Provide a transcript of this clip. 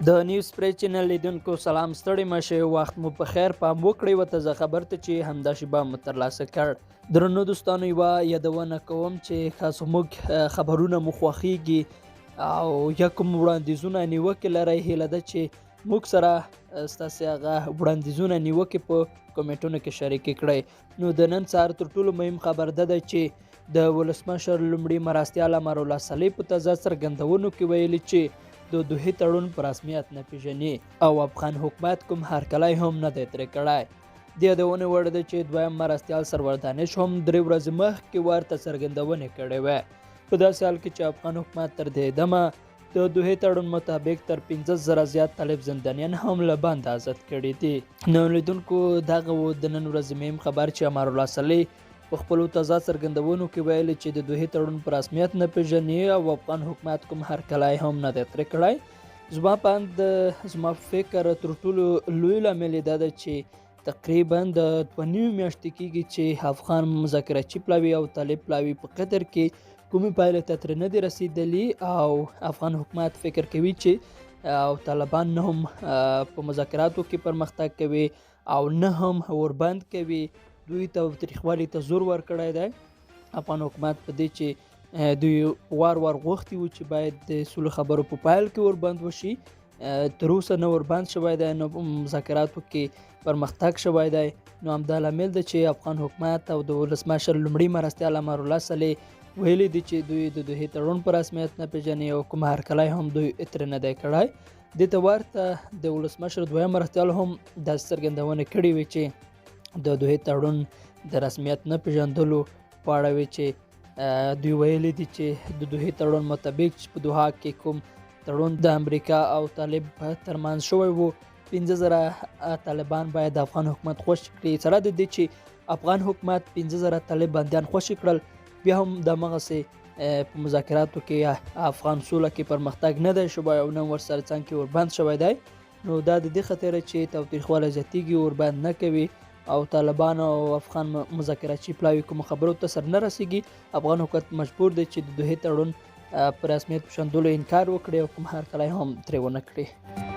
د نیوز پری چینل لیدونکو سلام، ستړي مشه، وخت مو په خیر. پام وکړئ ورته زه خبر ته چې همدا شیبه مو ترلاسه کړ. درنو دوستانو، یوه یادونه کوم چې خاص موږ خبرونه مو خوښیږي او یا کوم وړاندیزونه نیوکې لرئ، هیله ده چې موږ سره ستاسې هغه وړاندیزونه نیوکې په کمنټونو کې شریکې کړئ. نو د نن سهار تر ټولو مهم خبر ده چې د ولسمشر لومړي مرستیال امرالله صالح په تازه څرګندونو کې ویلي چې د دوحې تړون په رسمیت نه پیژني او افغان حکومت کوم هرکلی هم نه دی ترې کړی. د یادونې وړ ده چې دویم مرستیال سرور دانش هم 3 ورځې مخکې ورته څرګندونې کړې وې، په داسې حال کې چې افغان حکومت تر دې دمه د دوحې تړون مطابق تر 15,000 زیات طالب زندانیان هم له بنده آزاد کړي دي. نو لیدونکو، دغه و د نن ورځې مهم خبر چې امرالله صالح په خپلو تازه څرګندونو کې ویلي چې د دوحې تړون په رسمیت نه پیژني او افغان حکومت کوم هرکلی هم نه دی ترې کړی. زما په فکر تر ټولو لوی لامل دا ده چې تقریبا د 2.5 میاشتې کېږي چې افغان مذاکراتچي پلاوي او طالب پلاوي په قطر کې کومې پایلې ته ترې نه دي رسېدلي او افغان حکومت فکر کوي چې او طالبان نه هم په مذاکراتو کې پرمختګ کوي او نه هم وربند کوي. دوی ته تریخوالي ته زور ورکړی دی. افغان حکومت په دې چې دوی وار غوښتي وو چې باید د سولو خبرو په پایل کې وربند وشي، تر اوسه نه وربند شوی دی، نه مذاکراتو کې پرمختګ شوی دی. نو همدا لامل دی چې افغان حکومت او د ولسمشر لومړي مرستیال امرالله صالح ویلي دي چې دوی د دوحې تړون په رسمیت نه پیژني او کوم هرکلی هم دوی ترې نه دی کړی. دې ته ورته د ولسمشر دویم مرستیال هم داسې څرګندونې کړې وې چې د دوحې تړون د رسمیت نه پیژندلو په اړه وی چې دوی ویلي دي چې د دوحې تړون مطابق چې په دوحه کې کوم تړون د امریکا او طالب ترمنځ شوی وو، 15,000 طالبان باید افغان حکومت خوشي کړي. سره د دې چې افغان حکومت 15,000 طالب بندیان خوشي کړل، بیا هم دمغسې په مذاکراتو کې افغان سوله کې پرمختګ نه دی شوی او نه ورسره څنګ کې وربند شوی دی. نو دا د دې خاطره چې تاوتریخوالی زیاتېږي، وربند نه کوي او طالبان او افغان مذاکراتچي پلاوي کوم خبرو ته سر نه رسیږي. افغان حکومت مجبور دی چې د دوحې تړون په رسمیت پیژندلو انکار وکړي او کوم هرکلی هم ترې ونه کړي.